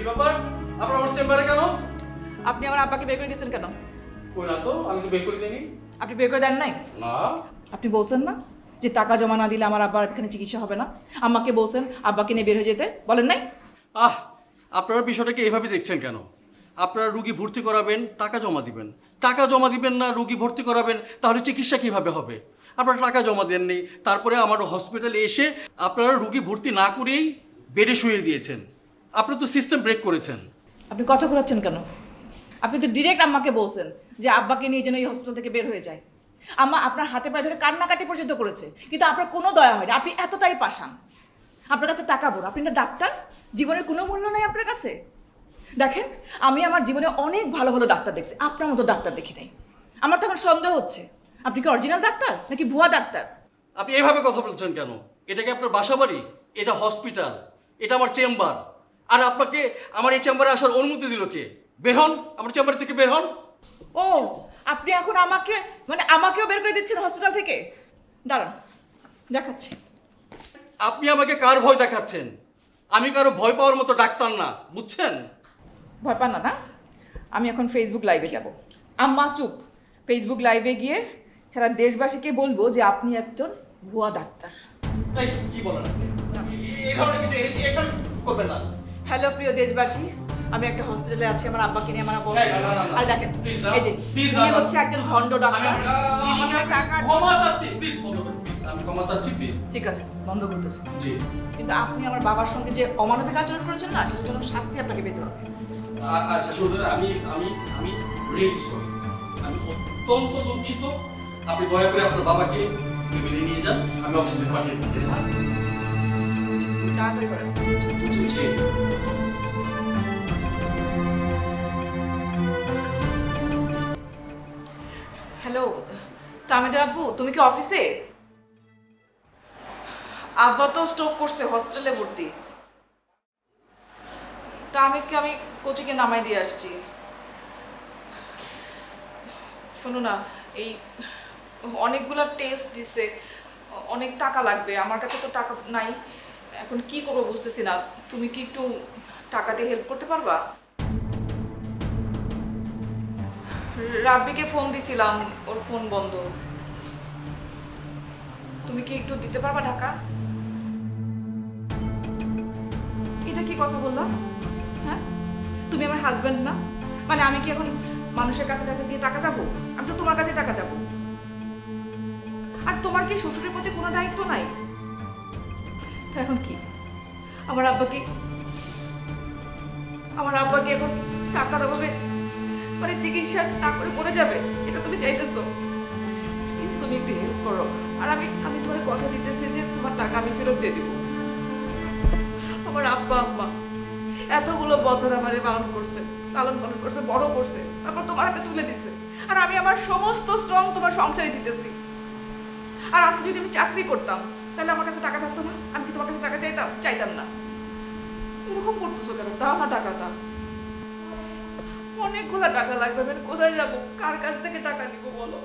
ব্যাপার? আপনারা আমার চেম্বারে কেন? আপনি আমার আব্বাকে বের করে দিয়েছেন কেন? কই না তো, আমি তো বের করে দিইনি। আপনি বের করে দেন নাই? না। আপনি বলছেন না যে টাকা জমা না দিলে আমার আব্বার এখানে চিকিৎসা হবে না? আম্মাকে বলছেন আব্বাকে নিয়ে বের হয়ে যেতে, বলেন নাই? আপনারা বিষয়টাকে এইভাবে দেখছেন কেন? আপনারা রুগী ভর্তি করাবেন, টাকা জমা দিবেন। টাকা জমা দিবেন না, রুগী ভর্তি করাবেন, তাহলে চিকিৎসা কিভাবে হবে? আপনারা টাকা জমা দেননি, তারপরে আমার হসপিটালে এসে আপনারা রুগী ভর্তি না করেই বেডে শুয়ে দিয়েছেন। আপনারা তো সিস্টেম ব্রেক করেছেন। আপনি কথা ঘোরাচ্ছেন কেন? আপনি তো ডিরেক্ট আম্মাকে বলছেন যে আব্বাকে নিয়ে যেন এই হসপিটাল থেকে বের হয়ে যায়। আম্মা আপনার হাতে পায়ে ধরে কান্নাকাটি পর্যন্ত করেছে, কিন্তু আপনার কোনো দয়া হয়নি। আপনি এতটাই পাষাণ। আপনার কাছে টাকা বড়, আপনি না ডাক্তার, জীবনের কোনো মূল্য নেই আপনার কাছে। দেখেন, আমি আমার জীবনে অনেক ভালো ভালো ডাক্তার দেখছি, আপনার মতো ডাক্তার দেখি নাই। আমার তখন সন্দেহ হচ্ছে আপনি কি অরিজিনাল ডাক্তার নাকি ভুয়া ডাক্তার। আপনি এইভাবে কথা বলছেন কেন? এটা কি আপনার বাসা বাড়ি? এটা হসপিটাল, এটা আমার চেম্বার। আর আপনাকে আমার এই চেম্বারে আসার অনুমতি দিল কে? বের হন, আমার চেম্বার থেকে বের হন। ও, আপনি এখন আমাকে আমাকেও বের করে দিচ্ছেন হসপিটাল থেকে? দাঁড়ান, দেখাচ্ছি। আপনি আমাকে কার ভয় দেখাচ্ছেন? আমি কারো ভয় পাওয়ার মতো ডাক্তার না, বুঝছেন? ভয় পান না না? আমি এখন ফেসবুক লাইভে যাব। আম্মা চুপ। ফেসবুক লাইভে গিয়ে সারা দেশবাসীকে বলবো যে আপনি একজন ভুয়া ডাক্তার। এই কি বলেন আপনি? এই ধরনের কিছু এখানে করবেন না। হ্যালো প্রিয় দেশবাসী, আমি একটা হসপিটালে আছি আমার আব্বাকে নিয়ে। আমার আব্বা আর দেখেন, এই যে উনি হচ্ছে একজন ভণ্ড ডাক্তার, যিনি কিনা টাকা। ক্ষমা চাচ্ছি, প্লিজ বন্ধ করুন। আমি ক্ষমা চাচ্ছি, প্লিজ। ঠিক আছে, বন্ধ করতেছি। জি। কিন্তু আপনি আমার বাবার সঙ্গে যে অমানবিক আচরণ করেছেন না, সেটার জন্য শাস্তি আপনাকে পেতে হবে। আচ্ছা শুনুন, আমি আমি আমি রিয়েলি সরি। আমি অত্যন্ত দুঃখিত। আপনি দয়া করে আপনার বাবাকে মেনে নিয়ে যান, আমি অক্সিজেন পাঠিয়ে দিচ্ছি। তাড়াতাড়ি করেন। জি। হ্যালো তামিদের আব্বু, তুমি কি অফিসে? আব্বা তো স্ট্রোক করছে, হসপিটালে ভর্তি। তামিদকে আমি কোচিংয়ে নামাই দিয়ে আসছি। শোনো না, এই অনেকগুলো টেস্ট দিছে, অনেক টাকা লাগবে। আমার কাছে তো টাকা নাই, এখন কি করবো বুঝতেছি না। তুমি কি একটু টাকা দিয়ে হেল্প করতে পারবা? রাব্বিকে ফোন দিছিলাম, ওর ফোন বন্ধ। তুমি কি একটু দিতে পারবা টাকা? এটা কি কথা বললাম? হ্যাঁ, তুমি আমার হাজবেন্ড না? মানে আমি কি এখন মানুষের কাছে কাছে দিয়ে টাকা যাবো? আমি তো তোমার কাছে টাকা যাবো। আর তোমার কি শ্বশুরের প্রতি কোনো দায়িত্ব নাই? তো এখন কি আমার আব্বাকে এখন টাকার অভাবে মানে চিকিৎসা না করে পড়ে যাবে? এটা তুমি চাইতেছো? প্লিজ তুমি একটু হেল্প করো। আর আমি তোমার কথা দিতেছি যে তোমার টাকা আমি ফেরত দিয়ে দিব। আমার আব্বা আম্মা এতগুলো বছর আমারে লালন পালন করছে, বড় করছে, তারপর তোমার হাতে তুলে দিছে। আর আমি আমার সমস্ত শ্রম তোমার সংসারে দিতেছি। আর আজকে যদি আমি চাকরি করতাম তাহলে আমার কাছে টাকা থাকতো না? আমি কি তোমার কাছে টাকা চাইতাম না? এরকম করতেছো কেন? দাও না টাকাটা। অনেকগুলো টাকা লাগবে, আমি কোথায় যাবো? কার কাছ থেকে টাকা নিবো বলো?